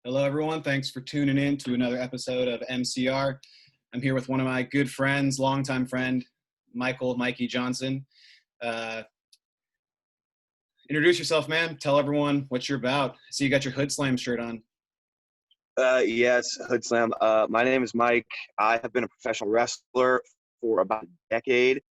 Hello, everyone. Thanks for tuning in to another episode of MCR. I'm here with one of my good friends, longtime friend, Mikey Johnson. Introduce yourself, man. Tell everyone what you're about. I see you got your Hoodslam shirt on. Yes, Hoodslam. My name is Mike. I have been a professional wrestler for about a decade.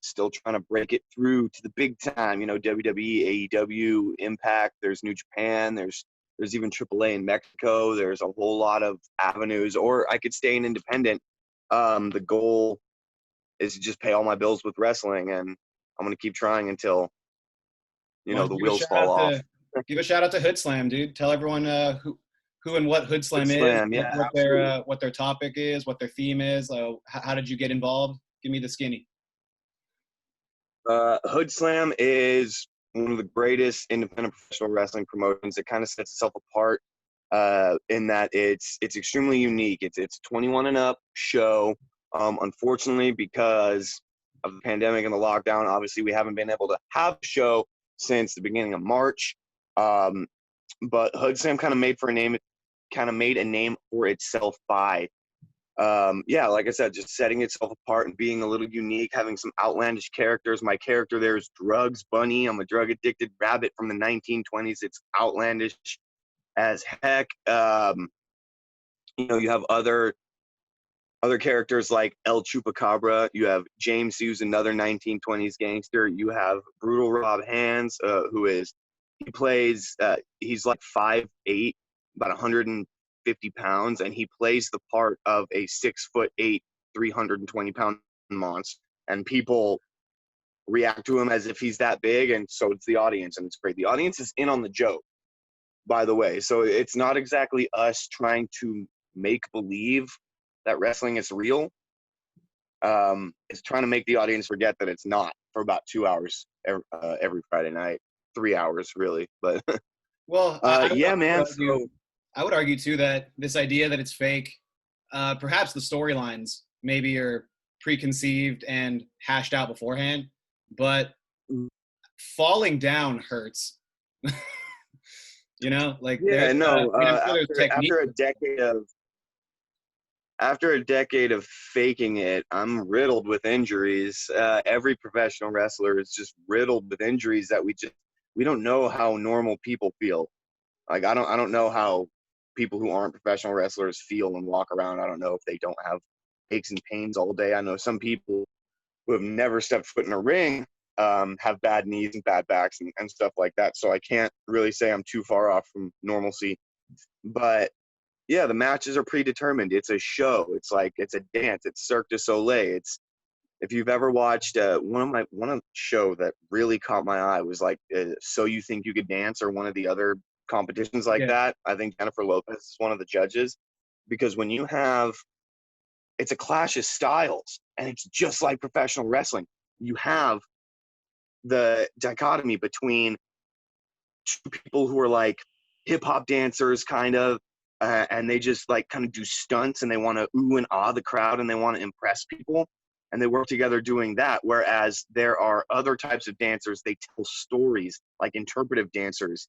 Still trying to break it through to the big time. You know, WWE, AEW, Impact. There's New Japan. There's even AAA in Mexico. There's a whole lot of avenues. Or I could stay an independent. The goal is to just pay all my bills with wrestling, and I'm gonna keep trying until the wheels fall off. Give a shout out to Hoodslam, dude. Tell everyone who and what Hoodslam is, yeah, what their topic is, what their theme is. How did you get involved? Give me the skinny. Hoodslam is one of the greatest independent professional wrestling promotions. It kind of sets itself apart in that it's extremely unique. It's a 21 and up show. Unfortunately, because of the pandemic and the lockdown, obviously we haven't been able to have a show since the beginning of March. But Hoodslam kind of made a name for itself by like I said, just setting itself apart and being a little unique, having some outlandish characters. My character there is Drugz Bunny. I'm a drug addicted rabbit from the 1920s. It's outlandish as heck. You have other characters like El Chupacabra. You have James Hughes, another 1920s gangster. You have Brutal Rob Hands, he's like 5'8", about 150 pounds, and he plays the part of a 6'8", 320-pound monster. And people react to him as if he's that big, and so it's the audience, and it's great. The audience is in on the joke, by the way. So it's not exactly us trying to make believe that wrestling is real. It's trying to make the audience forget that it's not for about 2 hours every Friday night. 3 hours, really. But well, man. I would argue too that this idea that it's fake, perhaps the storylines maybe are preconceived and hashed out beforehand, but falling down hurts. After a decade of faking it, I'm riddled with injuries. Every professional wrestler is just riddled with injuries that we don't know how normal people feel. Like I don't know how people who aren't professional wrestlers feel and walk around. I don't know if they don't have aches and pains all day. I know some people who have never stepped foot in a ring have bad knees and bad backs and stuff like that. So I can't really say I'm too far off from normalcy. But yeah, the matches are predetermined. It's a show. It's a dance. It's Cirque du Soleil. If you've ever watched one show that really caught my eye was So You Think You Could Dance, or one of the other competitions that. I think Jennifer Lopez is one of the judges, because when you have, it's a clash of styles, and it's just like professional wrestling. You have the dichotomy between two people who are like hip hop dancers kind of, and they just kind of do stunts, and they want to ooh and ah the crowd, and they want to impress people, and they work together doing that. Whereas there are other types of dancers, they tell stories, like interpretive dancers.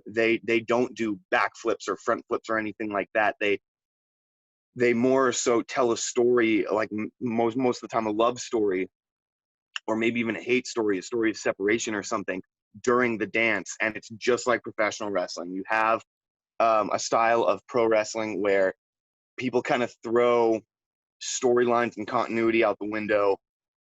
They don't do backflips or front flips or anything like that. They more so tell a story, like most of the time a love story, or maybe even a hate story, a story of separation or something during the dance. And it's just like professional wrestling. You have a style of pro wrestling where people kind of throw storylines and continuity out the window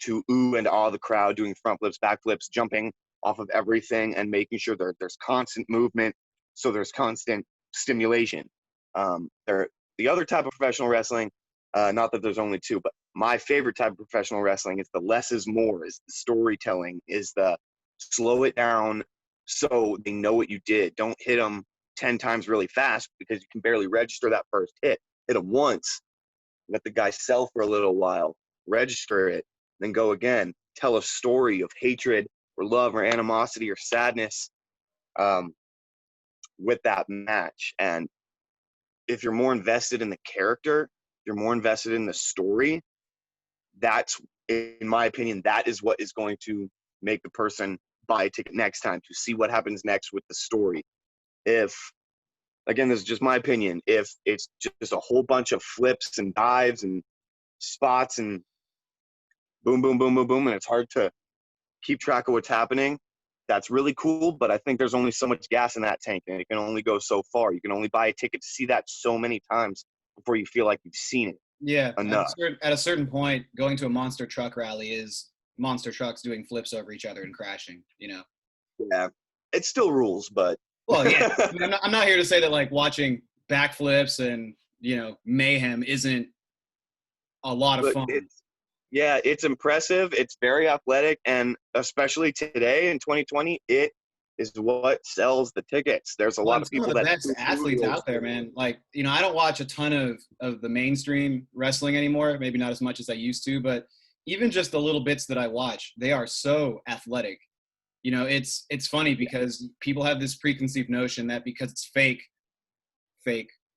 to ooh and ah the crowd, doing front flips, back flips, jumping off of everything, and making sure there's constant movement, so there's constant stimulation. The other type of professional wrestling, not that there's only two, but my favorite type of professional wrestling is the less is more, is the storytelling, is the slow it down so they know what you did. Don't hit them 10 times really fast because you can barely register that first hit. Hit them once, let the guy sell for a little while, register it, then go again. Tell a story of hatred or love or animosity or sadness with that match. And if you're more invested in the character, you're more invested in the story, that's, in my opinion, that is what is going to make the person buy a ticket next time, to see what happens next with the story. If again, this is just my opinion. If it's just a whole bunch of flips and dives and spots and boom, boom, boom, boom, boom, and it's hard to keep track of what's happening, that's really cool. But I think there's only so much gas in that tank, and it can only go so far. You can only buy a ticket to see that so many times before you feel like you've seen it Yeah, enough. at a certain point, going to a monster truck rally is monster trucks doing flips over each other and crashing. You know. Yeah, it still rules, but Well, yeah. I mean, I'm not here to say that like watching backflips and mayhem isn't a lot of but fun. yeah, it's impressive. It's very athletic, and especially today in 2020, it is what sells the tickets. There's a Well, lot and of some of people the that best poo-poo athletes those out there, things. man. Like, I don't watch a ton of the mainstream wrestling anymore. Maybe not as much as I used to, but even just the little bits that I watch, they are so athletic. It's funny because people have this preconceived notion that because it's fake,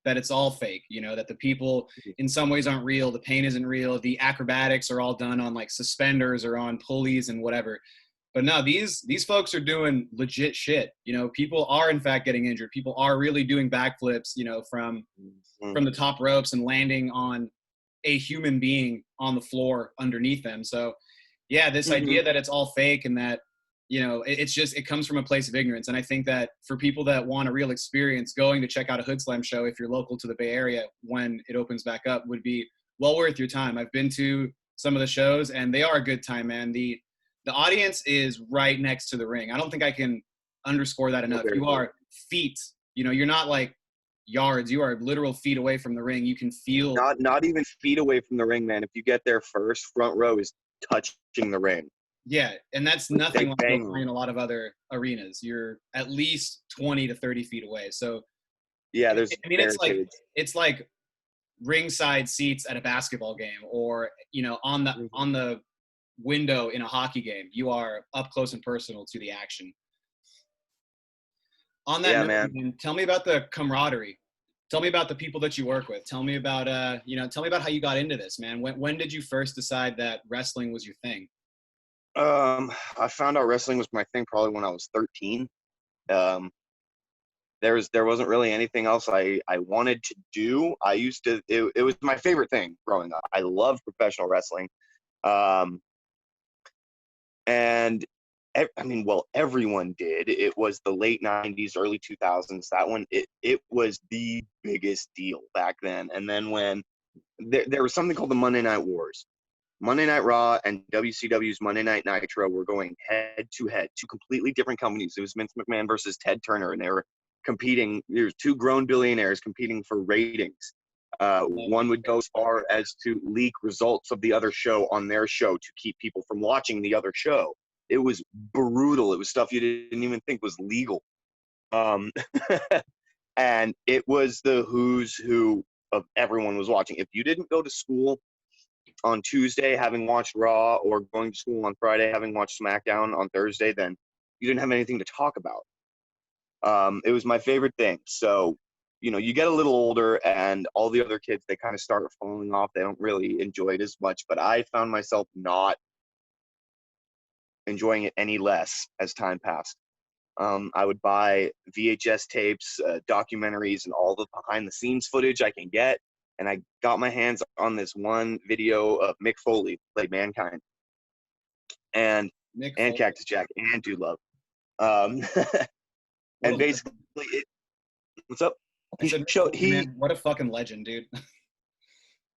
that it's all fake. That the people in some ways aren't real. The pain isn't real. The acrobatics are all done on like suspenders or on pulleys and whatever. But no, these folks are doing legit shit. People are in fact getting injured. People are really doing backflips, Mhm. from the top ropes and landing on a human being on the floor underneath them. So yeah, this Mhm. idea that it's all fake and that it's just, it comes from a place of ignorance. And I think that for people that want a real experience, going to check out a Hoodslam show if you're local to the Bay Area when it opens back up would be well worth your time. I've been to some of the shows and they are a good time, man. The audience is right next to the ring. I don't think I can underscore that Oh, enough. very You cool. are feet, you're not like yards. You are literal feet away from the ring. You can feel. Not even feet away from the ring, man. If you get there first, front row is touching the ring. Yeah, and that's Like they nothing like you'll bang. find in a lot of other arenas. You're at least 20 to 30 feet away. So, Yeah, there's I mean, barricades. it's like ringside seats at a basketball game, or on the Mhm. on the window in a hockey game. You are up close and personal to the action. On that Yeah, note, man. man, tell me about the camaraderie. Tell me about the people that you work with. Tell me about tell me about how you got into this, man. When did you first decide that wrestling was your thing? I found out wrestling was my thing probably when I was 13. Um, there wasn't really anything else I wanted to do. It was my favorite thing growing up. I loved professional wrestling. Um, and I mean, well, everyone did. It was the late 90s, early 2000s. That one, it was the biggest deal back then. And then when there was something called the Monday Night Wars. Monday Night Raw and WCW's Monday Night Nitro were going head to head, two completely different companies. It was Vince McMahon versus Ted Turner, and they were competing. There's two grown billionaires competing for ratings. One would go as far as to leak results of the other show on their show to keep people from watching the other show. It was brutal. It was stuff you didn't even think was legal. Um, and it was the who's who of everyone was watching. If you didn't go to school on Tuesday having watched Raw, or going to school on Friday having watched SmackDown on Thursday, then you didn't have anything to talk about. It was my favorite thing. So, you get a little older and all the other kids, they kind of start falling off. They don't really enjoy it as much, but I found myself not enjoying it any less as time passed. I would buy VHS tapes, documentaries, and all the behind the scenes footage I can get. And I got my hands on this one video of Mick Foley, played Mankind, and Nick and Foley. Cactus Jack and Dude Love. Um, What a and legend. basically, what's up? I He said Nick showed Foley, man. What a fucking legend, dude.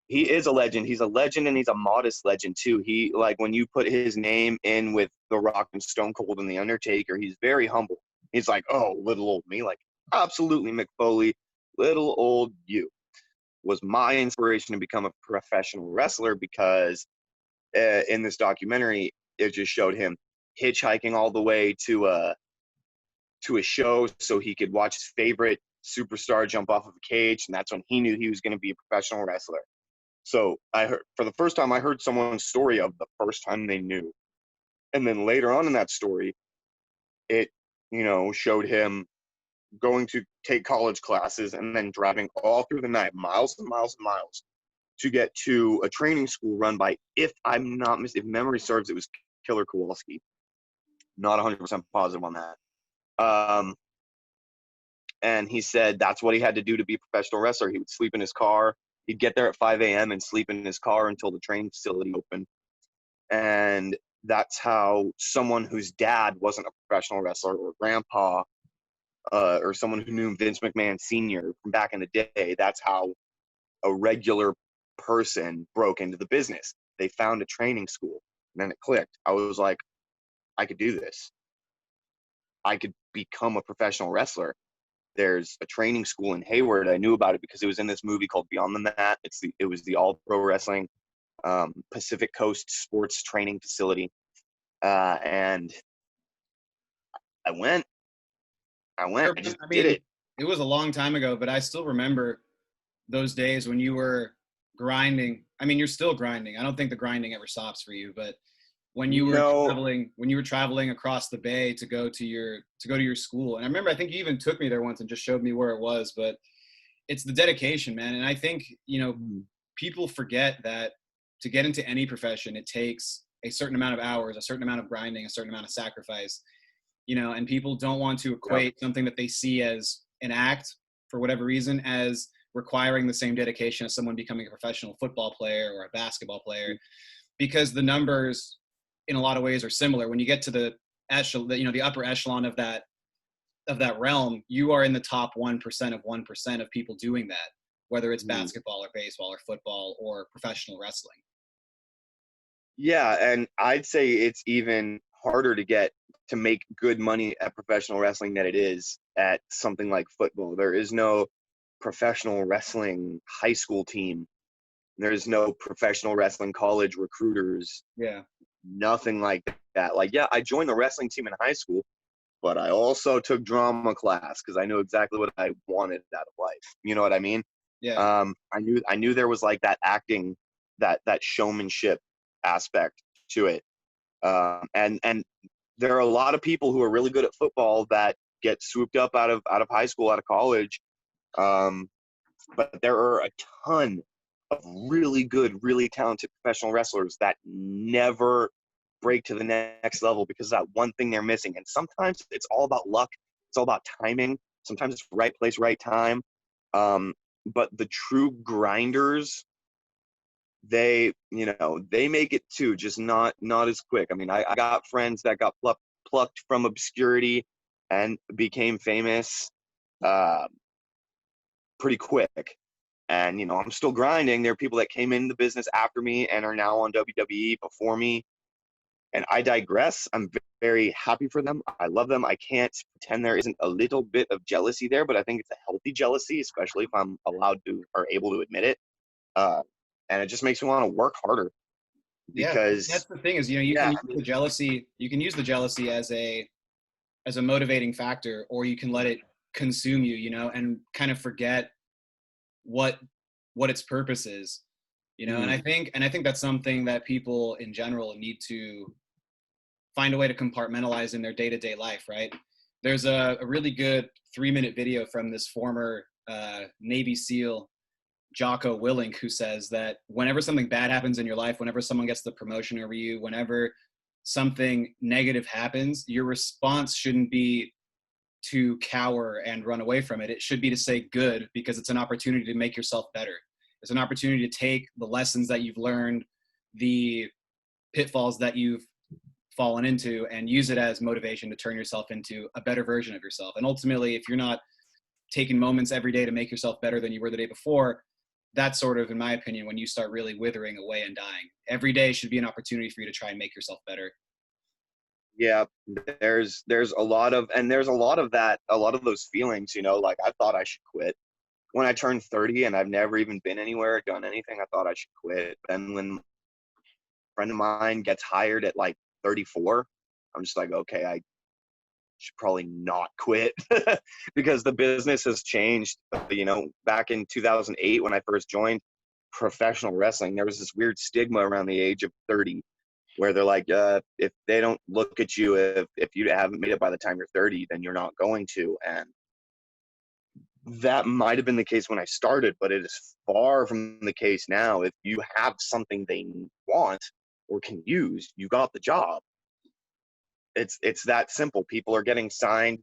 he is a legend. He's a legend, and he's a modest legend too. He, like, when you put his name in with The Rock and Stone Cold and The Undertaker, he's very humble. He's like, oh, little old me, like, absolutely, Mick Foley, little old you was my inspiration to become a professional wrestler, because in this documentary, it just showed him hitchhiking all the way to a show so he could watch his favorite superstar jump off of a cage, and that's when he knew he was going to be a professional wrestler. So I heard, for the first time, I heard someone's story of the first time they knew, and then later on in that story, it showed him going to take college classes and then driving all through the night, miles and miles and miles, to get to a training school run by, if memory serves, it was Killer Kowalski. Not 100% positive on that. Um, And he said that's what he had to do to be a professional wrestler. He would sleep in his car. He'd get there at 5 a.m. and sleep in his car until the training facility opened. And that's how someone whose dad wasn't a professional wrestler, or grandpa, or someone who knew Vince McMahon Sr. from back in the day, that's how a regular person broke into the business. They found a training school, and then it clicked. I was like, I could do this. I could become a professional wrestler. There's a training school in Hayward. I knew about it because it was in this movie called Beyond the Mat. It was the All Pro Wrestling Pacific Coast Sports Training Facility, and I went. I just did it. It was a long time ago, but I still remember those days when you were grinding. I mean, you're still grinding. I don't think the grinding ever stops for you, but when you were traveling across the bay to go to your school. And I remember, I think you even took me there once and just showed me where it was, but it's the dedication, man. And I think, people forget that to get into any profession, it takes a certain amount of hours, a certain amount of grinding, a certain amount of sacrifice, and people don't want to equate something that they see as an act for whatever reason as requiring the same dedication as someone becoming a professional football player or a basketball player, because the numbers in a lot of ways are similar. When you get to the upper echelon of that realm, you are in the top 1% of 1% of people doing that, whether it's basketball or baseball or football or professional wrestling. Yeah, and I'd say it's even harder to make good money at professional wrestling than it is at something like football. There is no professional wrestling high school team. There's no professional wrestling college recruiters. Yeah. Nothing like that. Like, yeah, I joined the wrestling team in high school, but I also took drama class because I knew exactly what I wanted out of life. You know what I mean? Yeah. I knew there was like that acting, that showmanship aspect to it. And there are a lot of people who are really good at football that get swooped up out of high school, out of college. But there are a ton of really good, really talented professional wrestlers that never break to the next level because of that one thing they're missing. And sometimes it's all about luck. It's all about timing. Sometimes it's right place, right time. But the true grinders, they make it too, just not as quick. I mean, I got friends that got plucked from obscurity and became famous pretty quick. And, I'm still grinding. There are people that came in the business after me and are now on WWE before me. And I digress. I'm very happy for them. I love them. I can't pretend there isn't a little bit of jealousy there, but I think it's a healthy jealousy, especially if I'm allowed to or able to admit it. And it just makes me want to work harder. Because that's the thing is, you can use the jealousy. You can use the jealousy as a motivating factor, or you can let it consume you, and kind of forget what its purpose is, and I think that's something that people in general need to find a way to compartmentalize in their day-to-day life, right? There's a really good 3-minute video from this former Navy SEAL, Jocko Willink, who says that whenever something bad happens in your life, whenever someone gets the promotion over you, whenever something negative happens, your response shouldn't be to cower and run away from it. It should be to say good, because it's an opportunity to make yourself better. It's an opportunity to take the lessons that you've learned, the pitfalls that you've fallen into, and use it as motivation to turn yourself into a better version of yourself. And ultimately, if you're not taking moments every day to make yourself better than you were the day before, that's sort of, in my opinion, when you start really withering away and dying. Every day should be an opportunity for you to try and make yourself better. Yeah, there's a lot of that, a lot of those feelings, like I thought I should quit when I turned 30 and I've never even been anywhere, done anything. I thought I should quit. And when a friend of mine gets hired at like 34, I'm just like, okay, I should probably not quit because the business has changed. Back in 2008, when I first joined professional wrestling, there was this weird stigma around the age of 30 where they're like, if they don't look at you, if you haven't made it by the time you're 30, then you're not going to. And that might have been the case when I started, but it is far from the case now. If you have something they want or can use, you got the job. It's that simple. People are getting signed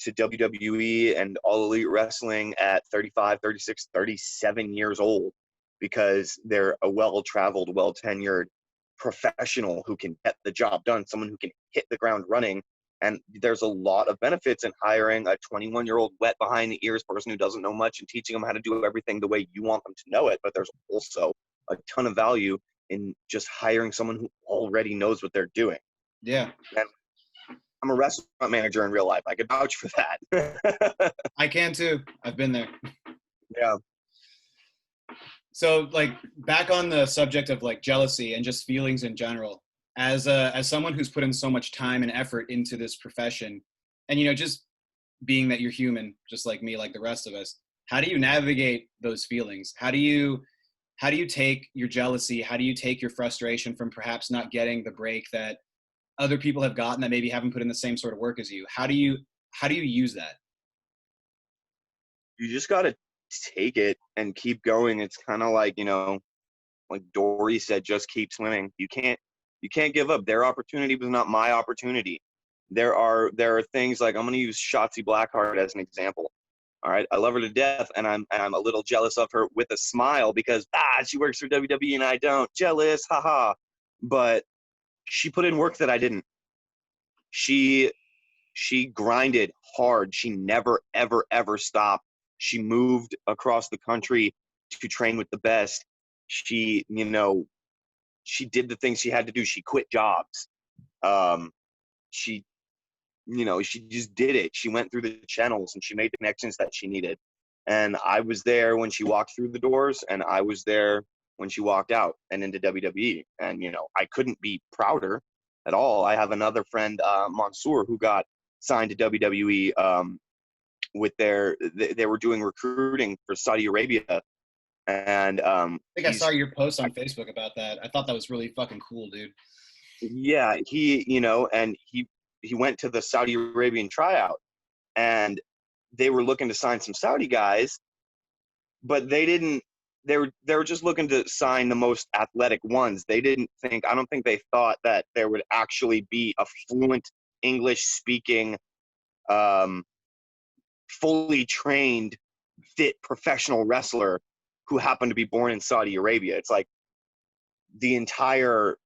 to WWE and All Elite Wrestling at 35, 36, 37 years old because they're a well-traveled, well-tenured professional who can get the job done, someone who can hit the ground running. And there's a lot of benefits in hiring a 21-year-old wet behind the ears person who doesn't know much and teaching them how to do everything the way you want them to know it. But there's also a ton of value in just hiring someone who already knows what they're doing. Yeah. And I'm a restaurant manager in real life. I can vouch for that. I can too. I've been there. Yeah. So like back on the subject of like jealousy and just feelings in general, as someone who's put in so much time and effort into this profession, and, you know, just being that you're human, just like me, like the rest of us, how do you navigate those feelings? How do you take your jealousy? How do you take your frustration from perhaps not getting the break that other people have gotten that maybe haven't put in the same sort of work as you? How do you use that? You just got to take it and keep going. It's kind of like, you know, like Dory said, just keep swimming. You can't give up. Their opportunity was not my opportunity. There are things like, I'm going to use Shotzi Blackheart as an example. All right, I love her to death, and I'm a little jealous of her with a smile because she works for WWE and I don't. Jealous, haha. But she put in work that I didn't. She grinded hard. She never ever stopped. She moved across the country to train with the best. She, you know, she did the things she had to do. She quit jobs. She, you know, she just did it. She went through the channels and she made the connections that she needed. And I was there when she walked through the doors, and I was there when she walked out and into WWE. And, you know, I couldn't be prouder at all. I have another friend, Mansoor, who got signed to WWE with they were doing recruiting for Saudi Arabia. And I think I saw your post on Facebook about that. I thought that was really fucking cool, dude. Yeah, he, you know, and he went to the Saudi Arabian tryout, and they were looking to sign some Saudi guys, but they were just looking to sign the most athletic ones. I don't think they thought that there would actually be a fluent English speaking, fully trained, fit professional wrestler who happened to be born in Saudi Arabia. It's like the entire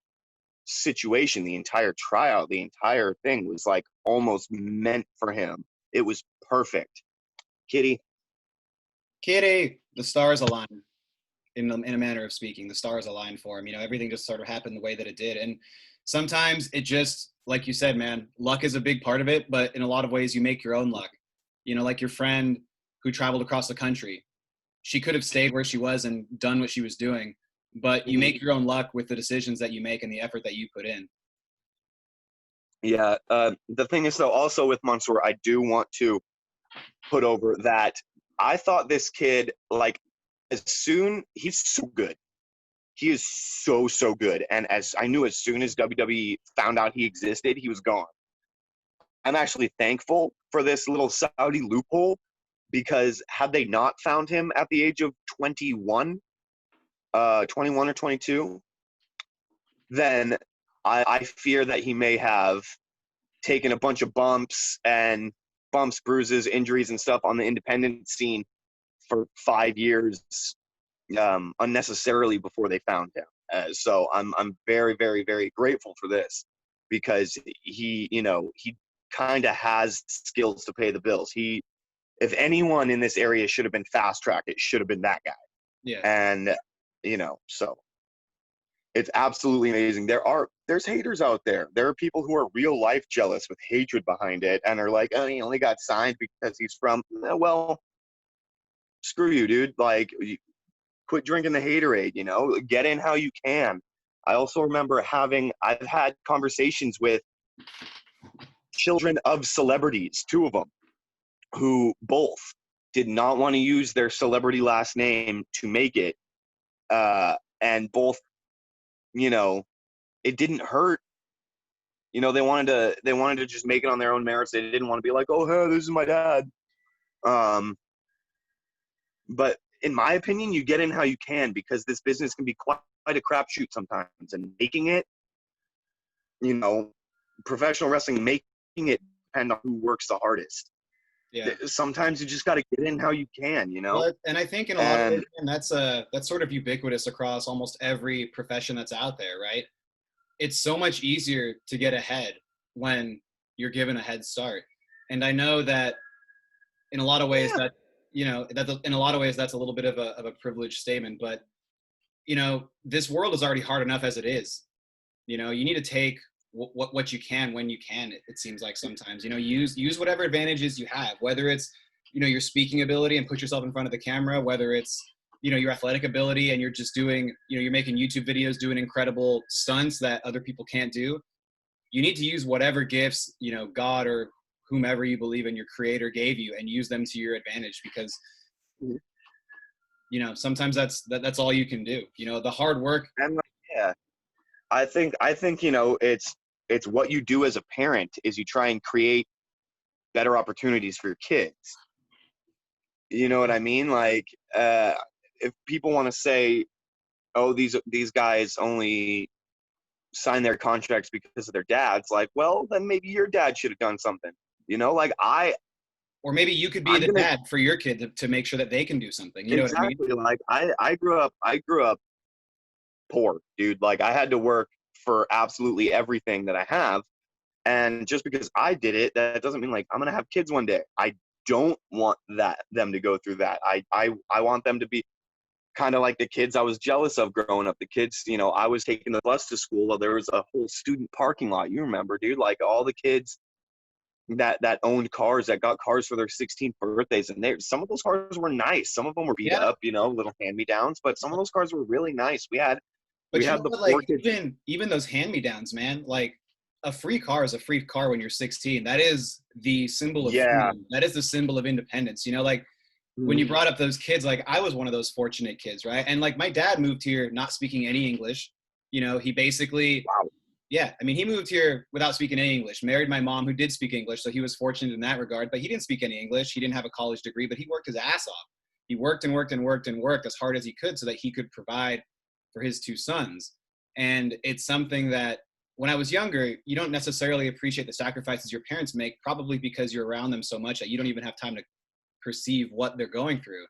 situation, the entire tryout, the entire thing was like almost meant for him. It was perfect. Kitty, the stars aligned. In a manner of speaking, the stars aligned for him. You know, everything just sort of happened the way that it did. And sometimes it just, like you said, man, luck is a big part of it, but in a lot of ways you make your own luck. You know, like your friend who traveled across the country. She could have stayed where she was and done what she was doing, but you make your own luck with the decisions that you make and the effort that you put in. Yeah. The thing is, though, also with Mansoor, I do want to put over that I thought this kid, like, he's so good. He is so good. And as I knew, as soon as WWE found out he existed, he was gone. I'm actually thankful for this little Saudi loophole, because had they not found him at the age of 21 or 22, then I fear that he may have taken a bunch of bumps, bruises, injuries, and stuff on the independent scene for 5 years unnecessarily before they found him. So I'm very, very, very grateful for this, because he kind of has skills to pay the bills. If anyone in this area should have been fast-tracked, it should have been that guy. Yeah. And, so it's absolutely amazing. There's haters out there. There are people who are real life jealous with hatred behind it and are like, oh, he only got signed because he's from, well, screw you, dude. Like, quit drinking the haterade, get in how you can. I also remember I've had conversations with children of celebrities, 2 of them, who both did not want to use their celebrity last name to make it. And both, it didn't hurt. They wanted to just make it on their own merits. They didn't want to be like, oh, hey, this is my dad. But in my opinion, you get in how you can, because this business can be quite a crapshoot sometimes. And making it, professional wrestling, making it depend on who works the hardest. Yeah. Sometimes you just got to get in how you can, you know? Well, and I think in a lot of ways, And and that's sort of ubiquitous across almost every profession that's out there, right? It's so much easier to get ahead when you're given a head start. And I know that in a lot of ways yeah, that, that in a lot of ways that's a little bit of a privileged statement, but this world is already hard enough as it is. You need to take what you can when you can. It seems like sometimes, use whatever advantages you have, whether it's, your speaking ability and put yourself in front of the camera, whether it's, your athletic ability and you're just doing, you're making YouTube videos, doing incredible stunts that other people can't do. You need to use whatever gifts, God or whomever you believe in, your creator gave you, and use them to your advantage, because sometimes that's all you can do. The hard work. and like, yeah, I think it's what you do as a parent is you try and create better opportunities for your kids. You know what I mean? Like, if people want to say, oh, these guys only sign their contracts because of their dads, like, well, then maybe your dad should have done something. Like Or maybe you could be I'm the gonna dad for your kid to make sure that they can do something. You know what I mean? exactly like I grew up poor, dude. Like I had to work for absolutely everything that I have. And just because I did it, that doesn't mean like I'm gonna have kids one day. I don't want them to go through that. I want them to be kind of like the kids I was jealous of growing up. The kids, I was taking the bus to school while there was a whole student parking lot. You remember, dude, like all the kids that owned cars, that got cars for their 16th birthdays. And some of those cars were nice. Some of them were beat Yeah. up, little hand-me-downs, but some of those cars were really nice. We had But you know the what? poor Like kids. even those hand-me-downs, man. Like a free car is a free car when you're 16. That is the symbol of Yeah. freedom. That is the symbol of independence. Like when you brought up those kids, like I was one of those fortunate kids, right? And like my dad moved here not speaking any English. He basically, Wow. yeah, I mean, he moved here without speaking any English, married my mom who did speak English. So he was fortunate in that regard, but he didn't speak any English. He didn't have a college degree, but he worked his ass off. He worked and worked and worked and worked as hard as he could so that he could provide for his two sons. And it's something that when I was younger, you don't necessarily appreciate the sacrifices your parents make, probably because you're around them so much that you don't even have time to perceive what they're going through.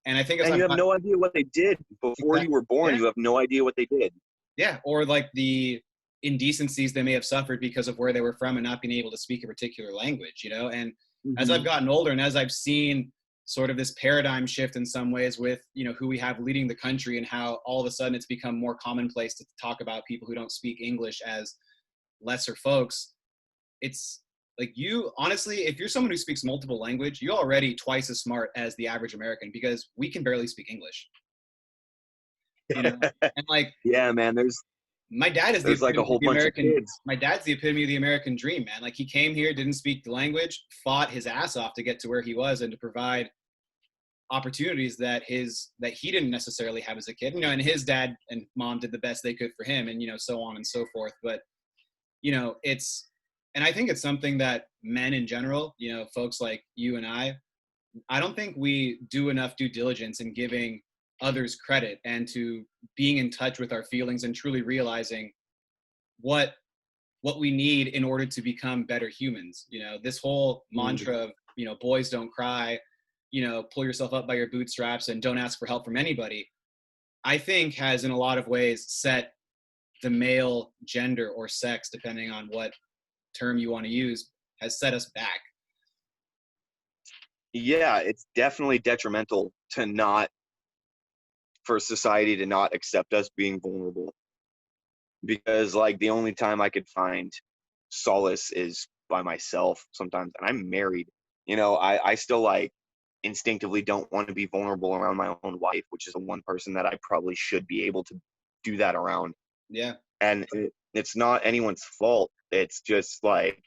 And I think as And you I've have no idea what they did before you were born. yeah, You have no idea what they did. yeah, or like the indecencies they may have suffered because of where they were from and not being able to speak a particular language, And as I've gotten older and as I've seen sort of this paradigm shift in some ways with, who we have leading the country and how all of a sudden it's become more commonplace to talk about people who don't speak English as lesser folks. It's like, you honestly, if you're someone who speaks multiple language, you're already twice as smart as the average American, because we can barely speak English. And like, Yeah, man, my dad is the there's like a epitome whole of the bunch of American. kids. My dad's the epitome of the American dream, man. Like he came here, didn't speak the language, fought his ass off to get to where he was and to provide opportunities that he didn't necessarily have as a kid. And his dad and mom did the best they could for him, and so on and so forth. But and I think it's something that men in general, folks like you and I don't think we do enough due diligence in giving others credit and to being in touch with our feelings and truly realizing what we need in order to become better humans. This whole mantra of, boys don't cry, pull yourself up by your bootstraps and don't ask for help from anybody, I think has in a lot of ways set the male gender or sex, depending on what term you want to use, has set us back. Yeah, it's definitely detrimental for society to not accept us being vulnerable, because like the only time I could find solace is by myself sometimes, and I'm married. I still like instinctively don't want to be vulnerable around my own wife, which is the one person that I probably should be able to do that around. Yeah. And it's not anyone's fault. It's just like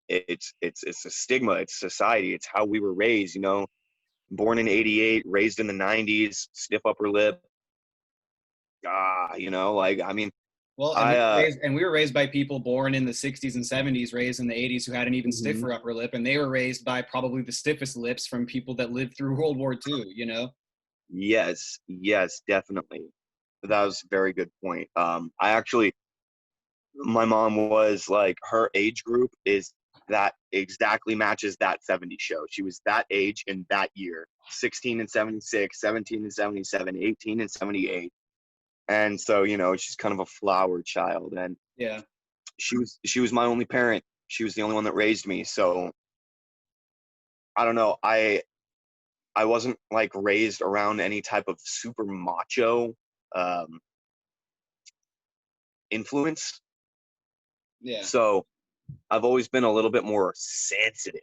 it's a stigma. It's society. It's how we were raised. Born in '88, raised in the '90s, stiff upper lip. Like I mean, Well, and we were raised by people born in the 60s and 70s, raised in the 80s, who had an even stiffer upper lip, and they were raised by probably the stiffest lips from people that lived through World War II. Yes, definitely. That was a very good point. My mom was like, her age group is that exactly matches that 70s show. She was that age in that year, 16 and 76, 17 and 77, 18 and 78. And so, you know, she's kind of a flower child. And Yeah. she was my only parent. She was the only one that raised me. So I don't know. I wasn't like raised around any type of super macho influence. Yeah. So I've always been a little bit more sensitive,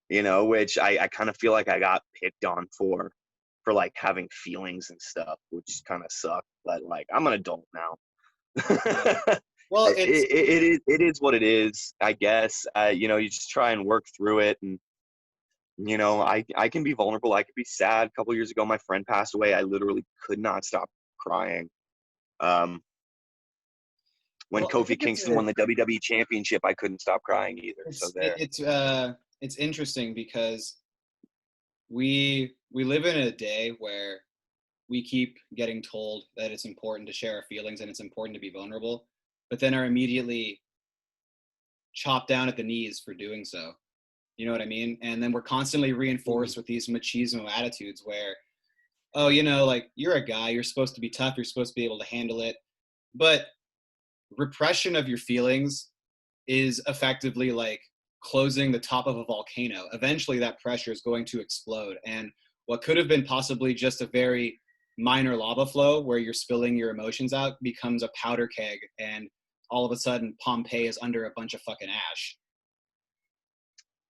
you know, which I kind of feel like I got picked on for like having feelings and stuff, which kind of sucked. But like, I'm an adult now. Well, It is what it is, I guess. You know, you just try and work through it. And you know, I can be vulnerable. I could be sad. A couple of years ago, my friend passed away. I literally could not stop crying. When I Kofi think Kingston won the WWE Championship, I couldn't stop crying either. So there. It's interesting because we live in a day where we keep getting told that it's important to share our feelings and it's important to be vulnerable, but then are immediately chopped down at the knees for doing so. You know what I mean? And then we're constantly reinforced with these machismo attitudes where, oh, you know, like, you're a guy, you're supposed to be tough, you're supposed to be able to handle it. But repression of your feelings is effectively like closing the top of a volcano. Eventually that pressure is going to explode. And what could have been possibly just a very minor lava flow where you're spilling your emotions out becomes a powder keg, and all of a sudden Pompeii is under a bunch of fucking ash.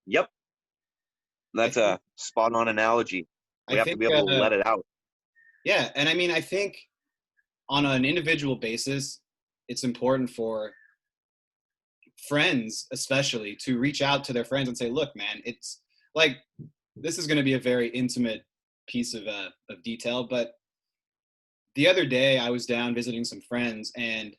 Yep. That's a spot on analogy. We have to be able to let it out. Yeah. And I mean, I think on an individual basis, it's important for friends, especially, to reach out to their friends and say, look, man, it's like, this is going to be a very intimate piece of detail, but the other day I was down visiting some friends and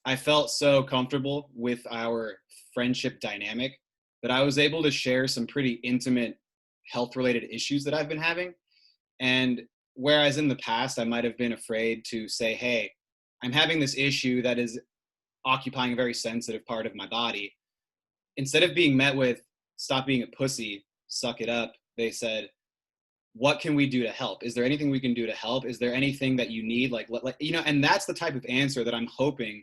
I felt so comfortable with our friendship dynamic that I was able to share some pretty intimate health related issues that I've been having. And whereas in the past I might have been afraid to say, hey, I'm having this issue that is occupying a very sensitive part of my body, instead of being met with, stop being a pussy, suck it up, they said, what can we do to help? Is there anything we can do to help? Is there anything that you need? Like, you know, and that's the type of answer that I'm hoping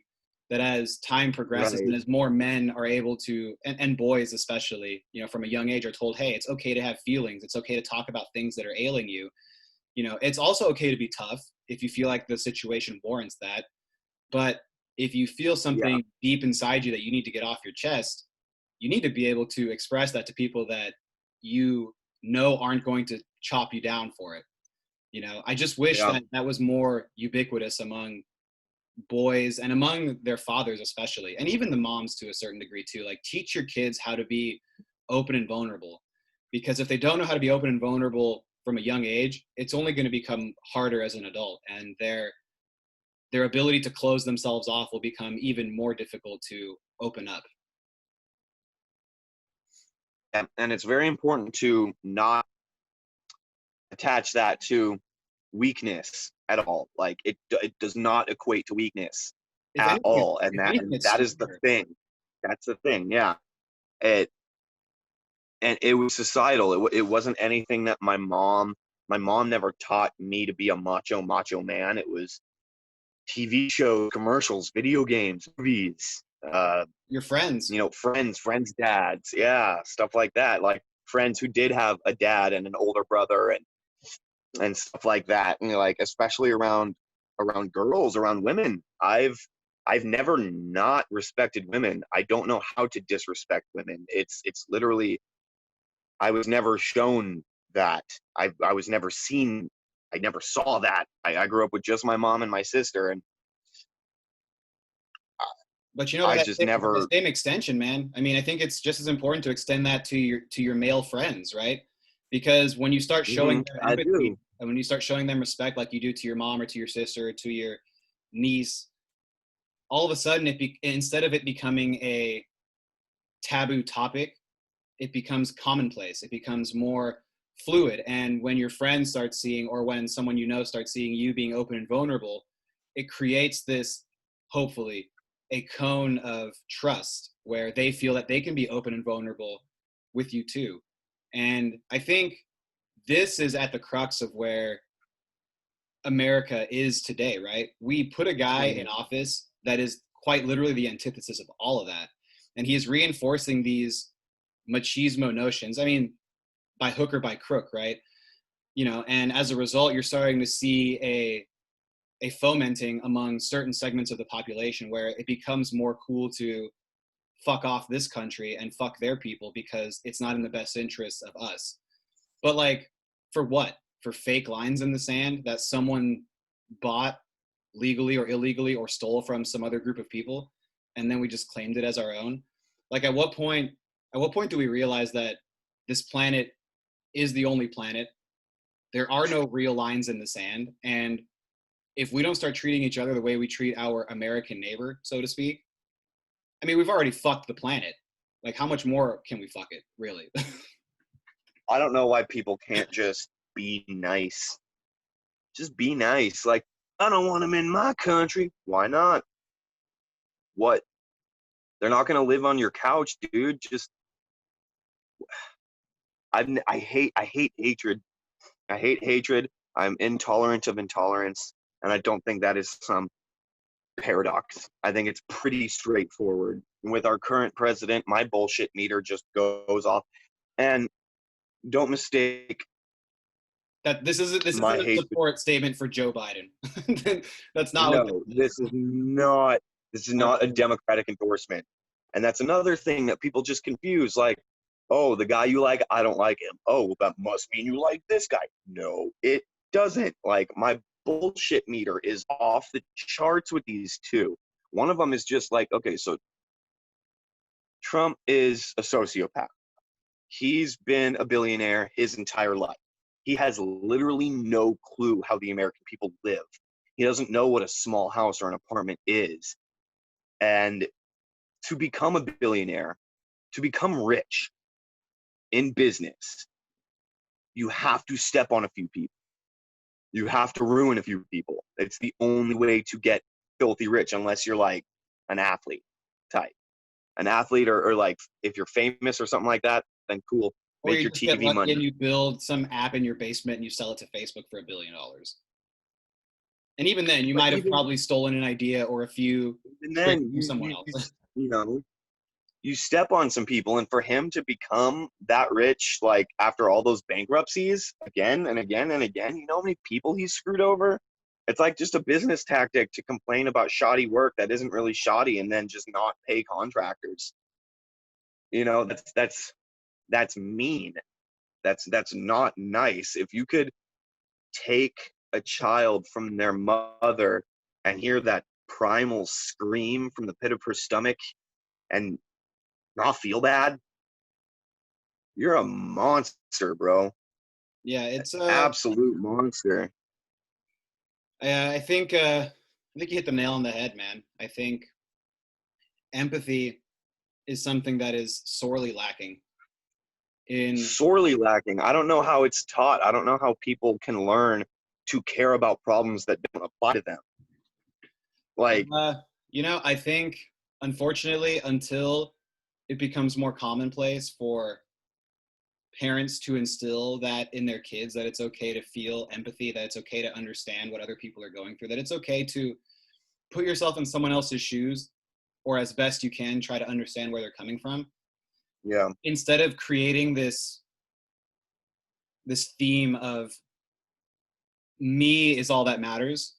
that as time progresses and as more men are able to, and boys especially, you know, from a young age are told, hey, it's okay to have feelings. It's okay to talk about things that are ailing you. You know, it's also okay to be tough if you feel like the situation warrants that. But if you feel something deep inside you that you need to get off your chest, you need to be able to express that to people that you know aren't going to chop you down for it. You know, I just wish that that was more ubiquitous among boys and among their fathers especially, and even the moms to a certain degree too. Like, teach your kids how to be open and vulnerable, because if they don't know how to be open and vulnerable from a young age, it's only going to become harder as an adult, and their ability to close themselves off will become even more difficult to open up. And it's very important to not attach that to weakness at all. Like, it does not equate to weakness at all. And that is the thing. That's the thing. Yeah. And it was societal. It wasn't anything that my mom never taught me to be a macho man. It was TV shows, commercials, video games, movies, your friends, you know, friends' dads. Yeah. Stuff like that. Like, friends who did have a dad and an older brother and stuff like that. And, like, especially around girls, around women. I've never not respected women. I don't know how to disrespect women. It's literally, I was never shown that. I was never seen. I never saw that. I grew up with just my mom and my sister, and but you know, I just never. The same extension, man. I mean, I think it's just as important to extend that to your male friends, right? Because when you start showing them empathy, and when you start showing them respect, like you do to your mom or to your sister or to your niece, all of a sudden, instead of it becoming a taboo topic, it becomes commonplace. It becomes more fluid. And when your friends start seeing, or when someone you know starts seeing you being open and vulnerable, it creates this, hopefully, a cone of trust where they feel that they can be open and vulnerable with you too. And I think this is at the crux of where America is today, right? We put a guy in office that is quite literally the antithesis of all of that. And he is reinforcing these machismo notions. I mean, by hook or by crook, right? You know, and as a result, you're starting to see a fomenting among certain segments of the population where it becomes more cool to fuck off this country and fuck their people because it's not in the best interests of us. But like, for what? For fake lines in the sand that someone bought legally or illegally or stole from some other group of people, and then we just claimed it as our own? Like, at what point do we realize that this planet is the only planet? There are no real lines in the sand, and if we don't start treating each other the way we treat our American neighbor, so to speak, I mean, we've already fucked the planet. Like, how much more can we fuck it, really? I don't know why people can't just be nice. Just be nice. Like, I don't want them in my country. Why not? What? They're not going to live on your couch, dude. Just, I hate hatred. I hate hatred. I'm intolerant of intolerance. And I don't think that is some paradox. I think it's pretty straightforward. And with our current president, my bullshit meter just goes off. And don't mistake That this isn't my a hate. support statement for Joe Biden. That's not No, what this is not a Democratic endorsement. And that's another thing that people just confuse. Like, oh, the guy you like, I don't like him. Oh, well, that must mean you like this guy. No, it doesn't. Like, my bullshit meter is off the charts with these two. One of them is just like, okay, so Trump is a sociopath. He's been a billionaire his entire life. He has literally no clue how the American people live. He doesn't know what a small house or an apartment is. And to become a billionaire, to become rich in business, you have to step on a few people. You have to ruin a few people. It's the only way to get filthy rich, unless you're like an athlete type. An athlete, or like if you're famous or something like that, then cool. or Make you your just get TV lucky money. and you build some app in your basement and you sell it to Facebook for $1 billion. And even then, you might have probably stolen an idea or a few And tricks then from someone else. you step on some people, and for him to become that rich, like after all those bankruptcies, again and again and again, you know how many people he's screwed over? It's like just a business tactic to complain about shoddy work that isn't really shoddy, and then just not pay contractors. You know, that's mean. That's not nice. If you could take a child from their mother and hear that primal scream from the pit of her stomach and not feel bad, you're a monster, bro. Yeah, it's Absolute monster. I think you hit the nail on the head, man. I think empathy is something that is sorely lacking in. Sorely lacking. I don't know how it's taught. I don't know how people can learn to care about problems that don't apply to them. Like, I think, unfortunately, until it becomes more commonplace for parents to instill that in their kids, that it's okay to feel empathy, that it's okay to understand what other people are going through, that it's okay to put yourself in someone else's shoes, or as best you can try to understand where they're coming from. yeah, Instead of creating this theme of me is all that matters,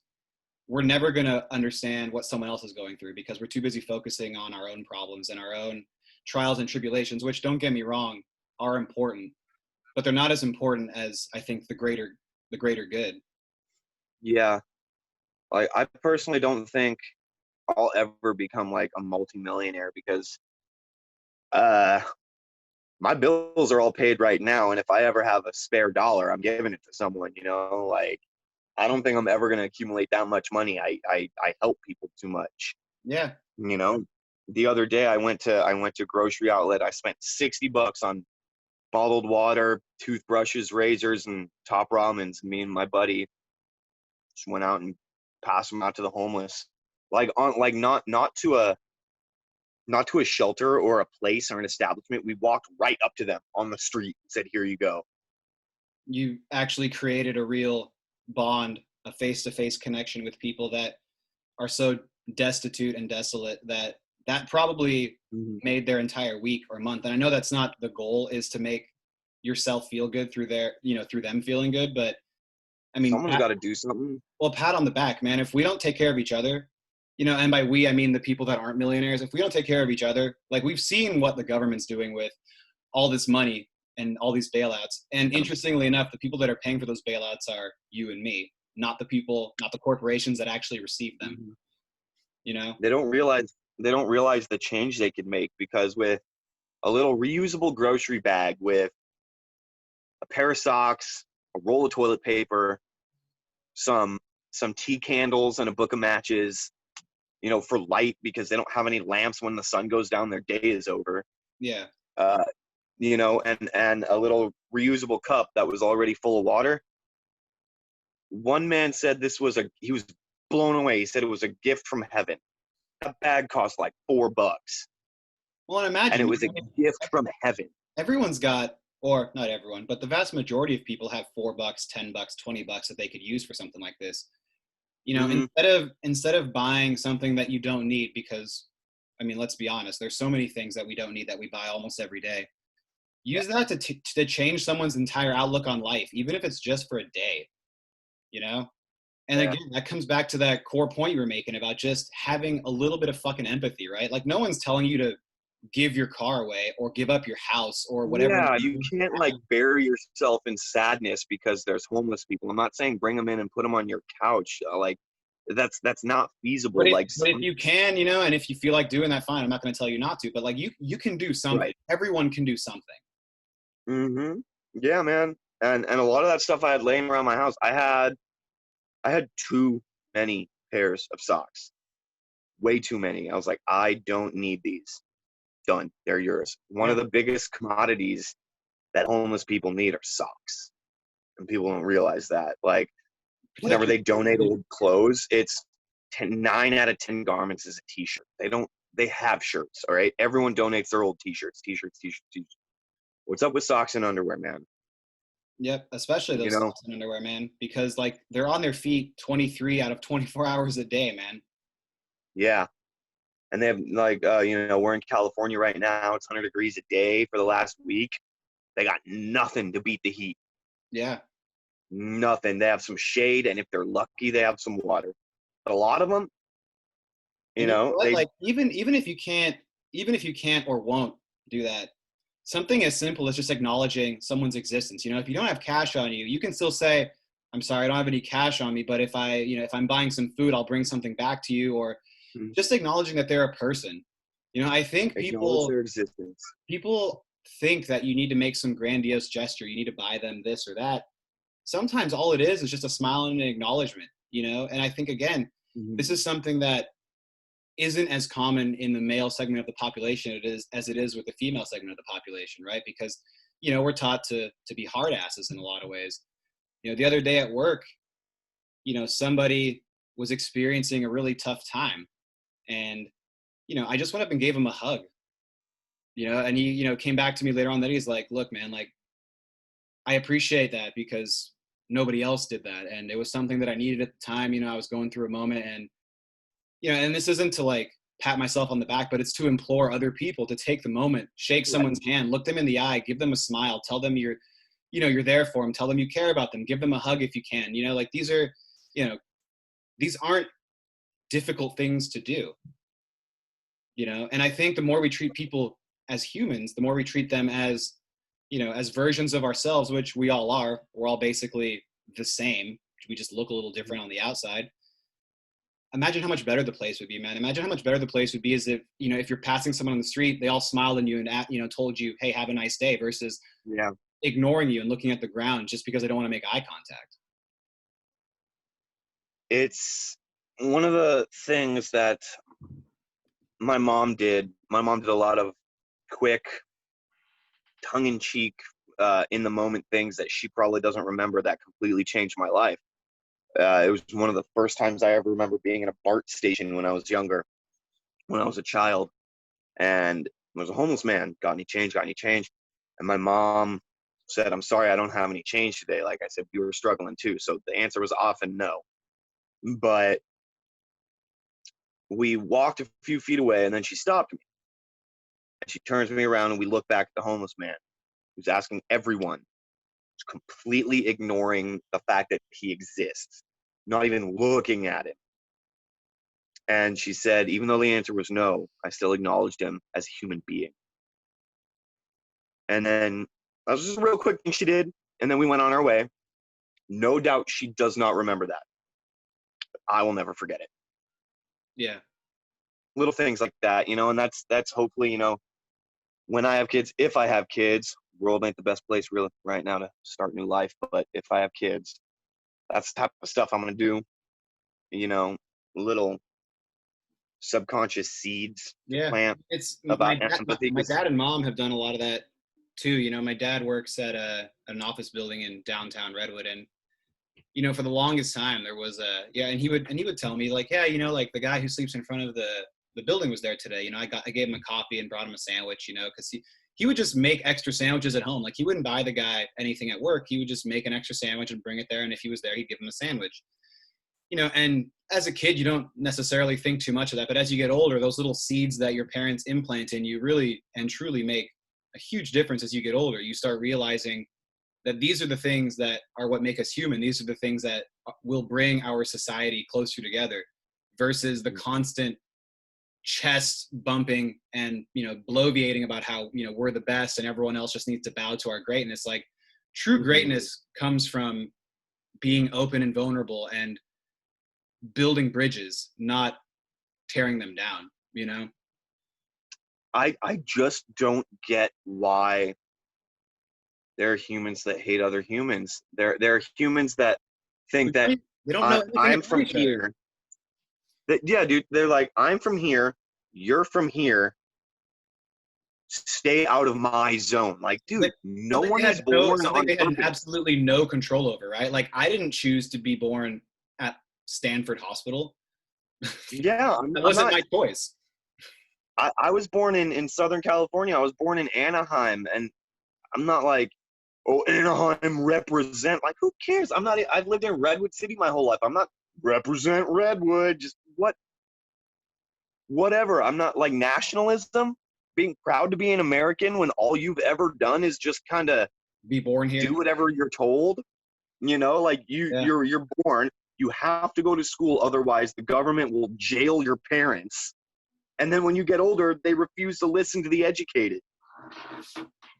we're never going to understand what someone else is going through because we're too busy focusing on our own problems and our own trials and tribulations, which, don't get me wrong, are important, but they're not as important as I think the greater good. yeah. Like, I personally don't think I'll ever become like a multimillionaire because my bills are all paid right now, and if I ever have a spare dollar, I'm giving it to someone, you know? Like, I don't think I'm ever going to accumulate that much money. I help people too much. Yeah. You know, the other day I went to grocery outlet. I spent $60 on bottled water, toothbrushes, razors, and top ramens. Me and my buddy just went out and passed them out to the homeless. Like, on, like, not to a not to a shelter or a place or an establishment. We walked right up to them on the street and said, "Here you go." You actually created a real bond, a face-to-face connection with people that are so destitute and desolate that probably Mm-hmm. made their entire week or month. And I know that's not the goal, is to make yourself feel good through through them feeling good. But I mean, Someone's got to do something. well, pat on the back, man. If we don't take care of each other, and by we, I mean the people that aren't millionaires, if we don't take care of each other, like we've seen what the government's doing with all this money and all these bailouts. And interestingly enough, the people that are paying for those bailouts are you and me, not the people, not the corporations that actually receive them. Mm-hmm. You know? They don't realize the change they could make, because with a little reusable grocery bag, with a pair of socks, a roll of toilet paper, some tea candles, and a book of matches, for light, because they don't have any lamps when the sun goes down, their day is over. Yeah. And a little reusable cup that was already full of water. One man said he was blown away. He said it was a gift from heaven. That bag cost like $4. Well, and imagine, and it was a gift from heaven. Everyone's got, or not everyone, but the vast majority of people have $4, $10, $20 that they could use for something like this. Instead of buying something that you don't need, because, I mean, let's be honest, there's so many things that we don't need that we buy almost every day. Use that to change someone's entire outlook on life, even if it's just for a day, And again, that comes back to that core point you were making about just having a little bit of fucking empathy, right? Like, no one's telling you to give your car away or give up your house or whatever. Yeah, you can't bury yourself in sadness because there's homeless people. I'm not saying bring them in and put them on your couch. That's not feasible. But if you can, and if you feel like doing that, fine. I'm not going to tell you not to, but you can do something. Right. Everyone can do something. Mm-hmm. Yeah, man. And a lot of that stuff I had laying around my house. I had too many pairs of socks. Way too many. I was like, I don't need these. Done. They're yours. One of the biggest commodities that homeless people need are socks. And people don't realize that. Like, whenever they donate old clothes, it's 9 out of 10 garments is a t-shirt. They have shirts, all right? Everyone donates their old t-shirts. What's up with socks and underwear, man? Yep, especially those socks and underwear, man, because they're on their feet 23 out of 24 hours a day, man. Yeah. And they have we're in California right now. It's 100 degrees a day for the last week. They got nothing to beat the heat. Yeah. Nothing. They have some shade, and if they're lucky, they have some water. But a lot of them, even if you can't or won't do that, something as simple as just acknowledging someone's existence. If you don't have cash on you, you can still say, "I'm sorry, I don't have any cash on me, but if I'm buying some food, I'll bring something back to you," or just acknowledging that they're a person. I think their existence. People think that you need to make some grandiose gesture. You need to buy them this or that. Sometimes all it is just a smile and an acknowledgement, And I think, again, this is something that isn't as common in the male segment of the population as it is with the female segment of the population, right? Because, we're taught to be hard asses in a lot of ways. The other day at work, somebody was experiencing a really tough time. And, I just went up and gave him a hug, and he, came back to me later on that he's like, "Look, man, I appreciate that because nobody else did that. And it was something that I needed at the time. I was going through a moment, and, and this isn't to pat myself on the back, but it's to implore other people to take the moment, shake someone's hand, look them in the eye, give them a smile, tell them you're there for them, tell them you care about them, give them a hug if you can. These aren't difficult things to do, and I think the more we treat people as humans, the more we treat them as, as versions of ourselves, which we all are. We're all basically the same. We just look a little different on the outside. Imagine how much better the place would be, man. Imagine how much better the place would be as if, if you're passing someone on the street, they all smiled at you and, told you, "Hey, have a nice day," versus ignoring you and looking at the ground just because they don't want to make eye contact. It's one of the things that my mom did. My mom did a lot of quick, tongue-in-cheek, in-the-moment things that she probably doesn't remember that completely changed my life. It was one of the first times I ever remember being in a BART station when I was younger, when I was a child. And there was a homeless man, got any change, got any change? And my mom said, I'm sorry, I don't have any change today. Like I said, we were struggling too. So the answer was often no. But we walked a few feet away, and then she stopped me. And she turns me around, and we look back at the homeless man who's asking everyone, completely ignoring the fact that he exists, not even looking at him. And she said, even though the answer was no, I still acknowledged him as a human being. And then that was just a real quick thing she did. And then we went on our way. No doubt she does not remember that. I will never forget it. Yeah. Little things like that, you know, and that's hopefully, you know, when I have kids, if I have kids, world ain't the best place really right now to start new life. But if I have kids, that's the type of stuff I'm going to do, you know, little subconscious seeds Yeah. plant It's about empathy. my dad and mom have done a lot of that too. You know, my dad works at an office building in downtown Redwood, and you know, for the longest time there was and he would tell me like, yeah, you know, like the guy who sleeps in front of the building was there today. You know, I gave him a coffee and brought him a sandwich, you know, because he would just make extra sandwiches at home. Like he wouldn't buy the guy anything at work. He would just make an extra sandwich and bring it there. And if he was there, he'd give him a sandwich. You know, and as a kid, you don't necessarily think too much of that. But as you get older, those little seeds that your parents implant in you really and truly make a huge difference as you get older. You start realizing that these are the things that are what make us human. These are the things that will bring our society closer together versus the constant chest bumping and, you know, bloviating about how, you know, we're the best and everyone else just needs to bow to our greatness. Like true greatness comes from being open and vulnerable and building bridges, not tearing them down, you know? I just don't get why there are humans that hate other humans. There are humans that think that they don't know I'm from here. That, yeah, dude, they're like, I'm from here, you're from here, stay out of my zone. Like, dude, no one is born on they had purpose. absolutely no control over, right? Like, I didn't choose to be born at Stanford Hospital. Yeah, that wasn't my choice. I was born in Southern California. I was born in Anaheim, and I'm not like, oh, Anaheim represent. Like, who cares? I've lived in Redwood City my whole life. I'm not represent Redwood. Just whatever. I'm not like nationalism, being proud to be an American when all you've ever done is just kind of be born here, do whatever you're told. You know, like you're born. You have to go to school, otherwise the government will jail your parents. And then when you get older, they refuse to listen to the educated.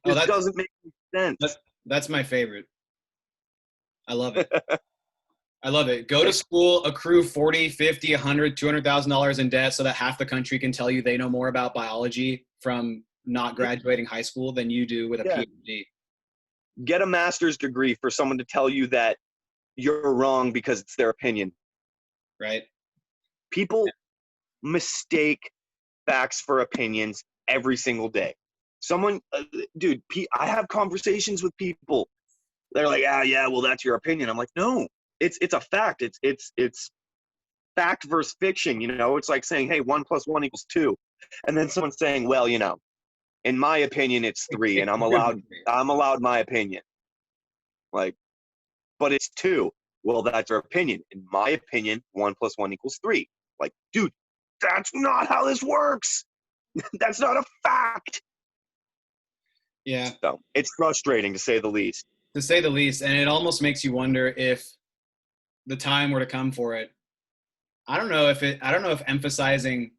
It doesn't make any sense. That's my favorite. I love it. I love it. Go to school, accrue $40, $50, $100, $200,000 in debt so that half the country can tell you they know more about biology from not graduating high school than you do with a PhD. Get a master's degree for someone to tell you that you're wrong because it's their opinion. Right. People mistake facts for opinions every single day. Someone, dude, I have conversations with people. They're like, yeah, well, that's your opinion. I'm like, no, it's a fact. It's fact versus fiction. You know, it's like saying, hey, 1 + 1 = 2. And then someone's saying, well, you know, in my opinion, it's 3, and I'm allowed my opinion. Like, but it's 2. Well, that's our opinion. In my opinion, 1 + 1 = 3. Like, dude, that's not how this works. That's not a fact. Yeah. So it's frustrating to say the least. To say the least. And it almost makes you wonder if the time were to come for it. I don't know if emphasizing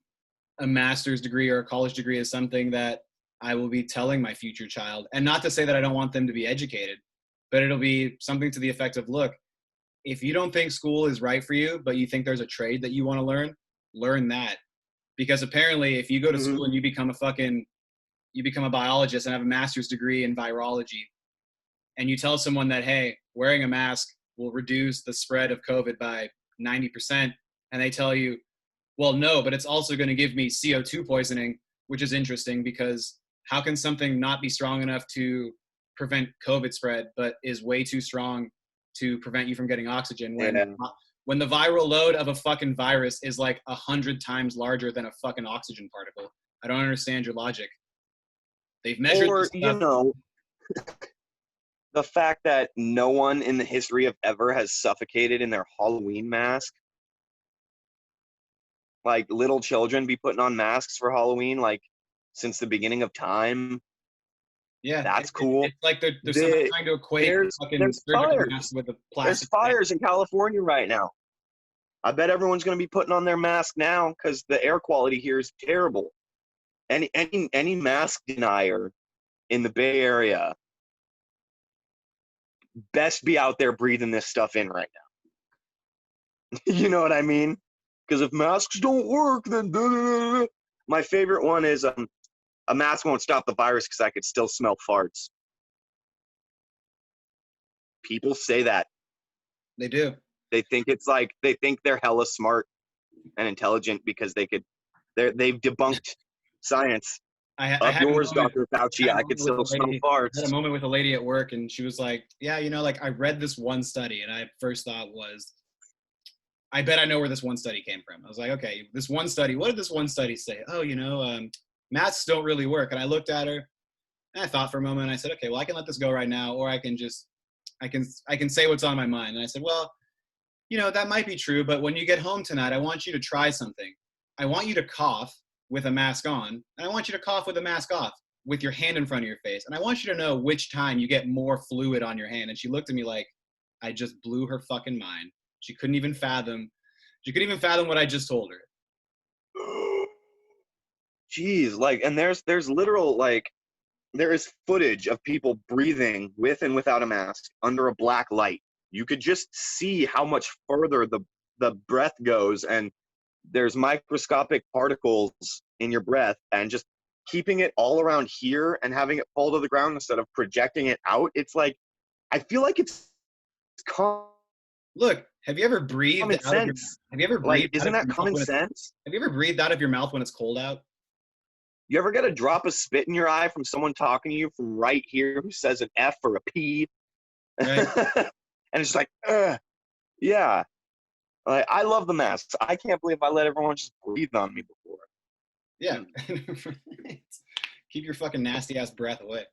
a master's degree or a college degree is something that I will be telling my future child. And not to say that I don't want them to be educated, but it'll be something to the effect of, look, if you don't think school is right for you, but you think there's a trade that you want to learn that. Because apparently if you go to school and you become a biologist and have a master's degree in virology, and you tell someone that, hey, wearing a mask will reduce the spread of COVID by 90%, and they tell you, well, no, but it's also going to give me CO2 poisoning, which is interesting because how can something not be strong enough to prevent COVID spread, but is way too strong to prevent you from getting oxygen when the viral load of a fucking virus is like 100 times larger than a fucking oxygen particle? I don't understand your logic. They've measured Or, this stuff. the fact that no one in the history of ever has suffocated in their Halloween mask. Like, little children be putting on masks for Halloween, like, since the beginning of time. Yeah, That's cool. it's like they're somehow trying to equate fucking There's surgical fires. masks with a There's plastic bag. fires in California right now. I bet everyone's going to be putting on their mask now because the air quality here is terrible. Any mask denier in the Bay Area best be out there breathing this stuff in right now. You know what I mean? Because if masks don't work, then my favorite one is a mask won't stop the virus because I could still smell farts. People say that. They do. They think they're hella smart and intelligent because they've debunked science. I Up had yours, a moment, Dr. Fauci. I could still smell farts. I had a moment with a lady at work, and she was like, yeah, like I read this one study, and I first thought was, I bet I know where this one study came from. I was like, okay, this one study, what did this one study say? Oh, masks don't really work. And I looked at her, and I thought for a moment, and I said, okay, well, I can let this go right now, or I can say what's on my mind. And I said, well, that might be true, but when you get home tonight, I want you to try something. I want you to cough with a mask on, and I want you to cough with a mask off, with your hand in front of your face. And I want you to know which time you get more fluid on your hand. And she looked at me like I just blew her fucking mind. She couldn't even fathom what I just told her. Jeez, and there's literal, there is footage of people breathing with and without a mask under a black light. You could just see how much further the breath goes, and there's microscopic particles in your breath, and just keeping it all around here and having it fall to the ground instead of projecting it out. It's like, I feel like it's Look, have you ever breathed common out of your, sense. have you ever breathed Isn't that common sense? Have you ever breathed out of your mouth when it's cold out? You ever get a drop of spit in your eye from someone talking to you from right here who says an F or a P? Right. And it's like, yeah. I love the masks. I can't believe I let everyone just breathe on me before. Yeah. Keep your fucking nasty ass breath away.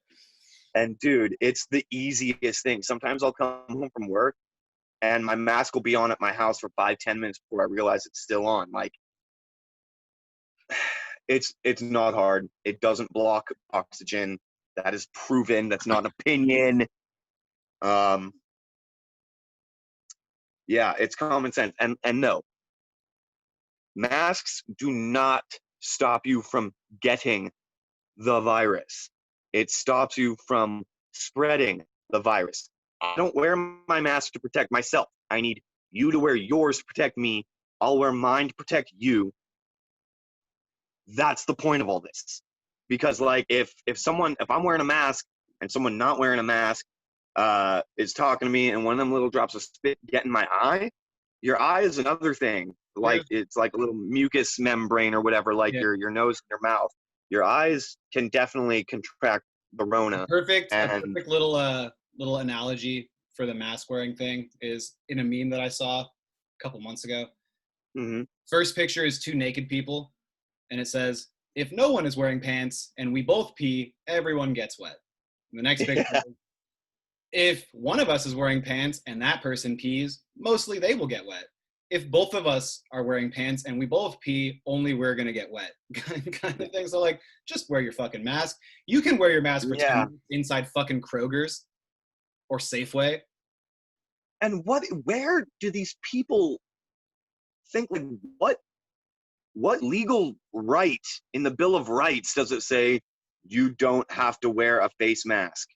And dude, it's the easiest thing. Sometimes I'll come home from work and my mask will be on at my house for 5-10 minutes before I realize it's still on. Like, it's not hard. It doesn't block oxygen. That is proven. That's not an opinion. Yeah, it's common sense. And no, masks do not stop you from getting the virus. It stops you from spreading the virus. I don't wear my mask to protect myself. I need you to wear yours to protect me. I'll wear mine to protect you. That's the point of all this. Because if I'm wearing a mask and someone not wearing a mask is talking to me and one of them little drops of spit get in my eye, your eye is another thing. It's like a little mucus membrane or whatever, your nose and your mouth. Your eyes can definitely contract the Rona. A perfect little analogy for the mask wearing thing is in a meme that I saw a couple months ago. Mm-hmm. First picture is two naked people, and it says, if no one is wearing pants and we both pee, everyone gets wet. And the next picture is, if one of us is wearing pants and that person pees, mostly they will get wet. If both of us are wearing pants and we both pee, only we're going to get wet. Kind of thing. So, just wear your fucking mask. You can wear your mask for 10 minutes inside fucking Kroger's or Safeway. And where do these people think, what legal right in the Bill of Rights does it say you don't have to wear a face mask?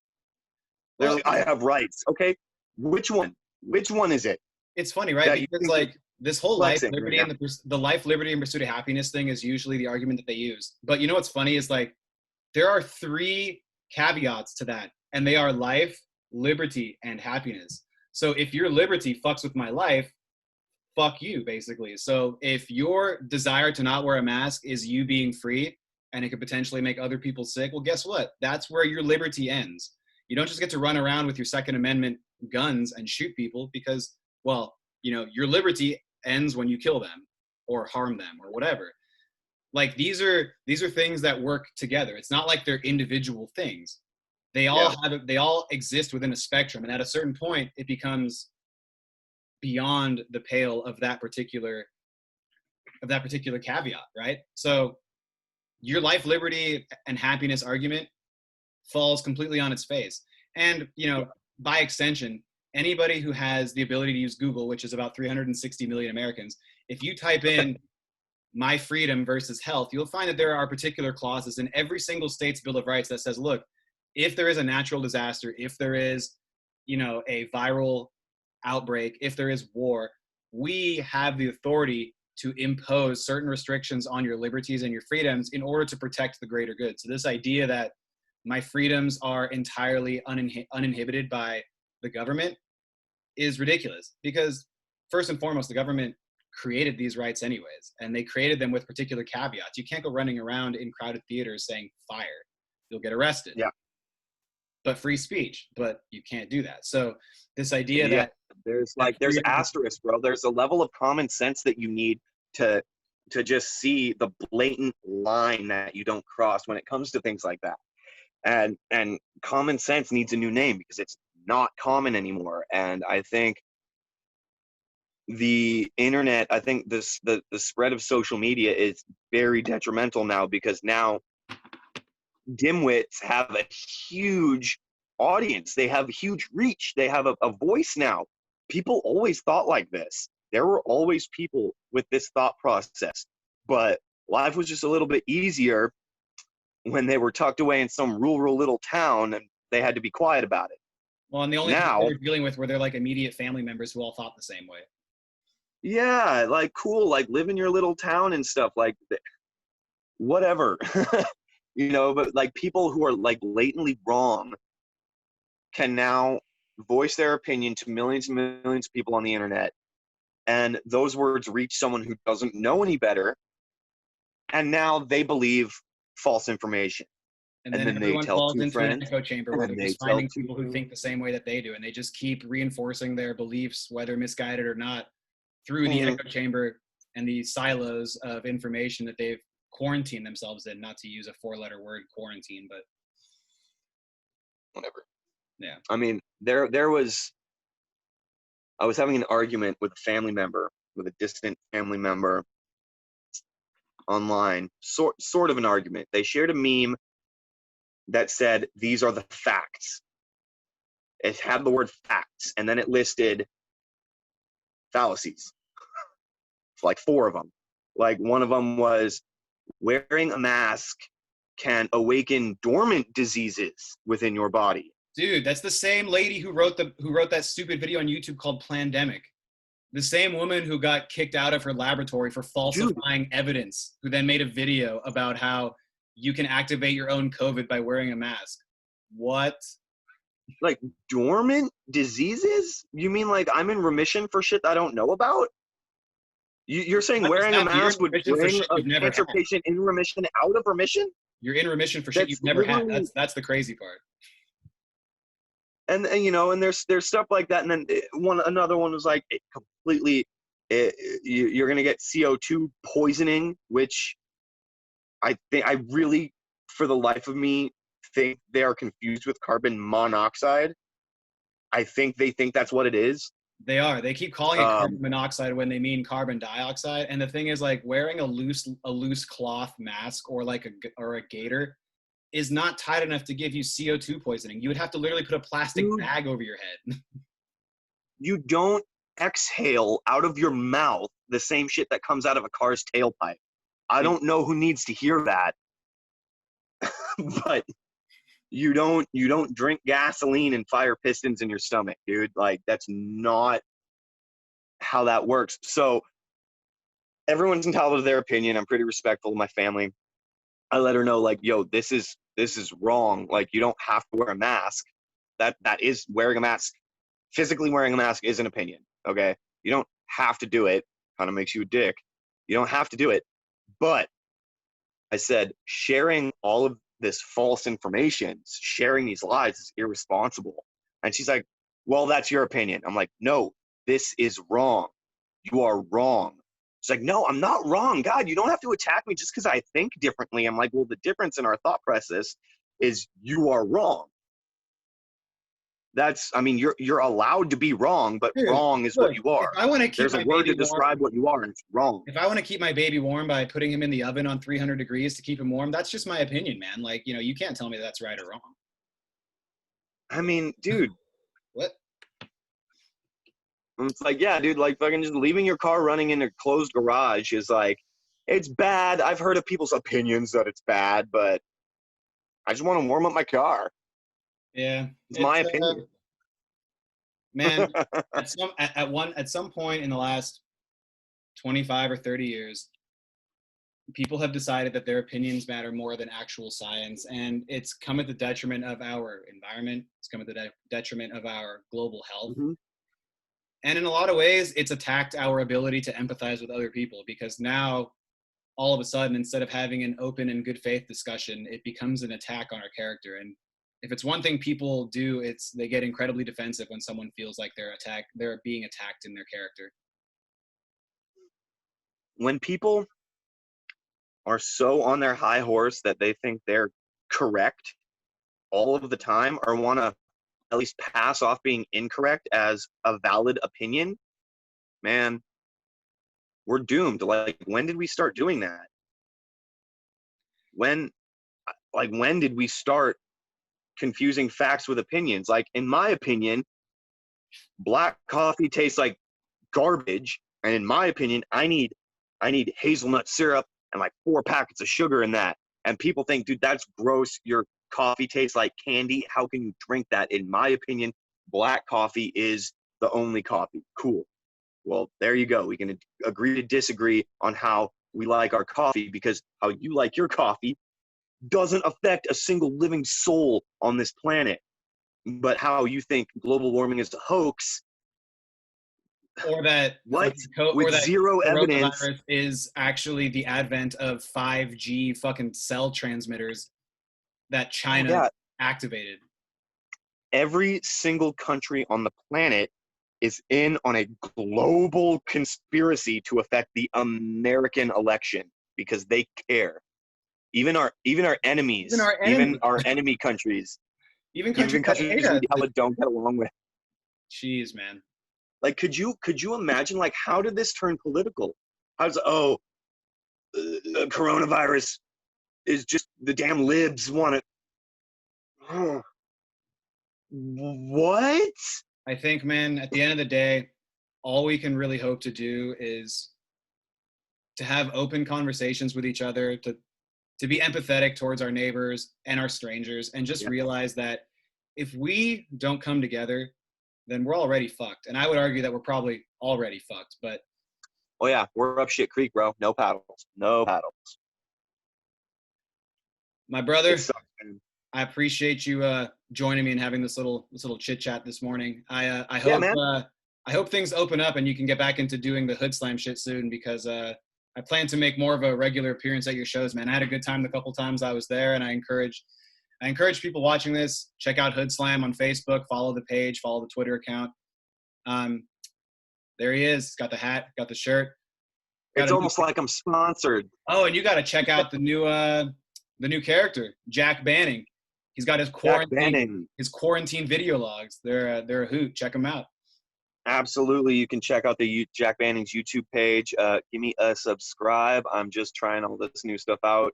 They're like, I have rights. Okay, which one? Which one is it? It's funny, right? Because this whole life, liberty, and the life, liberty, and pursuit of happiness thing is usually the argument that they use. But you know what's funny is there are 3 caveats to that, and they are life, liberty, and happiness. So if your liberty fucks with my life, fuck you, basically. So if your desire to not wear a mask is you being free and it could potentially make other people sick, well, guess what? That's where your liberty ends. You don't just get to run around with your Second Amendment guns and shoot people because, well, your liberty ends when you kill them or harm them or whatever. Like these are things that work together. It's not like they're individual things. They all they all exist within a spectrum, and at a certain point it becomes beyond the pale of that particular caveat, right? So your life, liberty, and happiness argument falls completely on its face. And, you know, by extension, anybody who has the ability to use Google, which is about 360 million Americans, if you type in my freedom versus health, you'll find that there are particular clauses in every single state's Bill of Rights that says, look, if there is a natural disaster, if there is, you know, a viral outbreak, if there is war, we have the authority to impose certain restrictions on your liberties and your freedoms in order to protect the greater good. So this idea that my freedoms are entirely uninhibited by the government is ridiculous, because first and foremost, the government created these rights anyways, and they created them with particular caveats. You can't go running around in crowded theaters saying fire. You'll get arrested. Yeah. But free speech, but you can't do that. So this idea that there's asterisks, bro. There's a level of common sense that you need to just see the blatant line that you don't cross when it comes to things like that. And common sense needs a new name because it's not common anymore. And I think the internet, I think the spread of social media is very detrimental now, because now dimwits have a huge audience. They have huge reach. They have a voice now. People always thought like this. There were always people with this thought process, but life was just a little bit easier when they were tucked away in some rural little town and they had to be quiet about it. Well, and the only people they were dealing with were their like immediate family members who all thought the same way. Yeah, like cool, like live in your little town and stuff, like whatever. You know, but like people who are like blatantly wrong can now voice their opinion to millions and millions of people on the internet, and those words reach someone who doesn't know any better, and now they believe false information. And then everyone falls into an echo chamber where they're just finding people who think the same way that they do, and they just keep reinforcing their beliefs, whether misguided or not, through the echo chamber and the silos of information that they've quarantined themselves in. Not to use a 4-letter word, quarantine, but whatever. Yeah. I mean, I was having an argument with a family member, with a distant family member online, sort of an argument. They shared a meme that said, these are the facts. It had the word facts, and then it listed fallacies. Like 4 of them. Like one of them was, wearing a mask can awaken dormant diseases within your body. Dude, that's the same lady who wrote that stupid video on YouTube called Plandemic. The same woman who got kicked out of her laboratory for falsifying evidence, who then made a video about how you can activate your own COVID by wearing a mask. What? Like dormant diseases? You mean like I'm in remission for shit I don't know about? You're saying wearing a mask would bring a cancer patient in remission out of remission? You're in remission for shit you've never had. That's the crazy part. And you know, and there's stuff like that, and then another one was like you're gonna get CO2 poisoning, which I really, for the life of me, think they are confused with carbon monoxide. I think they think that's what it is. They are. They keep calling it carbon monoxide when they mean carbon dioxide. And the thing is, like, wearing a loose cloth mask or like a gaiter is not tight enough to give you CO2 poisoning. You would have to literally put a plastic bag over your head. You don't exhale out of your mouth the same shit that comes out of a car's tailpipe. I don't know who needs to hear that, but you don't drink gasoline and fire pistons in your stomach, dude. Like, that's not how that works. So everyone's entitled to their opinion. I'm pretty respectful of my family. I let her know, like, yo, this is wrong. Like, you don't have to wear a mask. That is wearing a mask. Physically wearing a mask is an opinion. Okay. You don't have to do it. Kind of makes you a dick. You don't have to do it. But I said, sharing all of this false information, sharing these lies is irresponsible. And she's like, well, that's your opinion. I'm like, no, this is wrong. You are wrong. She's like, no, I'm not wrong. God, you don't have to attack me just because I think differently. I'm like, well, the difference in our thought process is you are wrong. I mean, you're allowed to be wrong, but Dude, wrong is look, what you are. if I want to keep There's a my word to baby warm, describe what you are, and it's wrong. if I want to keep my baby warm by putting him in the oven on 300 degrees to keep him warm, that's just my opinion, man. Like, you can't tell me that's right or wrong. I mean, dude, What? it's like, yeah, dude, like fucking just leaving your car running in a closed garage is like, it's bad. I've heard of people's opinions that it's bad, but I just want to warm up my car. Yeah. It's my opinion. Man, at some point in the last 25 or 30 years, people have decided that their opinions matter more than actual science, and it's come at the detriment of our environment. It's come at the detriment of our global health. Mm-hmm. And in a lot of ways, it's attacked our ability to empathize with other people, because now, all of a sudden, instead of having an open and good faith discussion, it becomes an attack on our character. And if it's one thing people do, it's they get incredibly defensive when someone feels like they're being attacked in their character. When people are so on their high horse that they think they're correct all of the time, or want to at least pass off being incorrect as a valid opinion, man, we're doomed. Like, when did we start doing that? When did we start confusing facts with opinions? Like, in my opinion, black coffee tastes like garbage, and in my opinion, I need hazelnut syrup and like 4 packets of sugar in that. And people think, dude, that's gross. Your coffee tastes like candy. How can you drink that? In my opinion, black coffee is the only coffee. Cool. Well, there you go. We can agree to disagree on how we like our coffee, because how you like your coffee doesn't affect a single living soul on this planet. But how you think global warming is a hoax, Or that what? With or that zero evidence, coronavirus is actually the advent of 5G fucking cell transmitters that China activated. Every single country on the planet is in on a global conspiracy to affect the American election because they care. Even our enemies, even our enemy countries, even countries we hella don't get along with. Jeez, man. Like, could you imagine, like, how did this turn political? Coronavirus is just the damn libs want it. What? I think, man, at the end of the day, all we can really hope to do is to have open conversations with each other, to be empathetic towards our neighbors and our strangers, and just realize that if we don't come together, then we're already fucked. And I would argue that we're probably already fucked, but. Oh yeah, we're up shit creek, bro. No paddles. No paddles. My brother, I appreciate you joining me and having this little chit chat this morning. I hope things open up and you can get back into doing the Hoodslam shit soon, because I plan to make more of a regular appearance at your shows, man. I had a good time the couple times I was there, and I encourage people watching this, check out Hoodslam on Facebook, follow the page, follow the Twitter account. There he is. Got the hat, got the shirt. It's almost like I'm sponsored. Oh, and you got to check out the new character, Jack Banning. He's got his quarantine video logs. They're a hoot. Check them out. Absolutely. You can check out the Jack Banning's YouTube page. Give me a subscribe. I'm just trying all this new stuff out.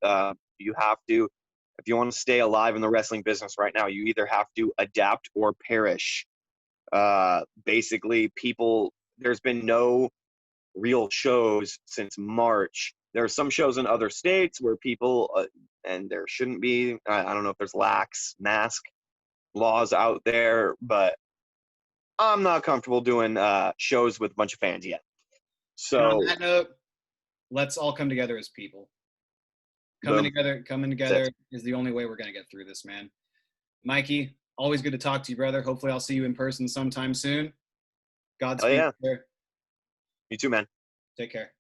You have to, if you want to stay alive in the wrestling business right now, you either have to adapt or perish. Basically, there's been no real shows since March. There are some shows in other states where people, and there shouldn't be, I don't know if there's lax mask laws out there, but I'm not comfortable doing shows with a bunch of fans yet. So and on that note, let's all come together as people. Coming together is the only way we're going to get through this, man. Mikey, always good to talk to you, brother. Hopefully I'll see you in person sometime soon. Godspeed. Oh, yeah. You too, man. Take care.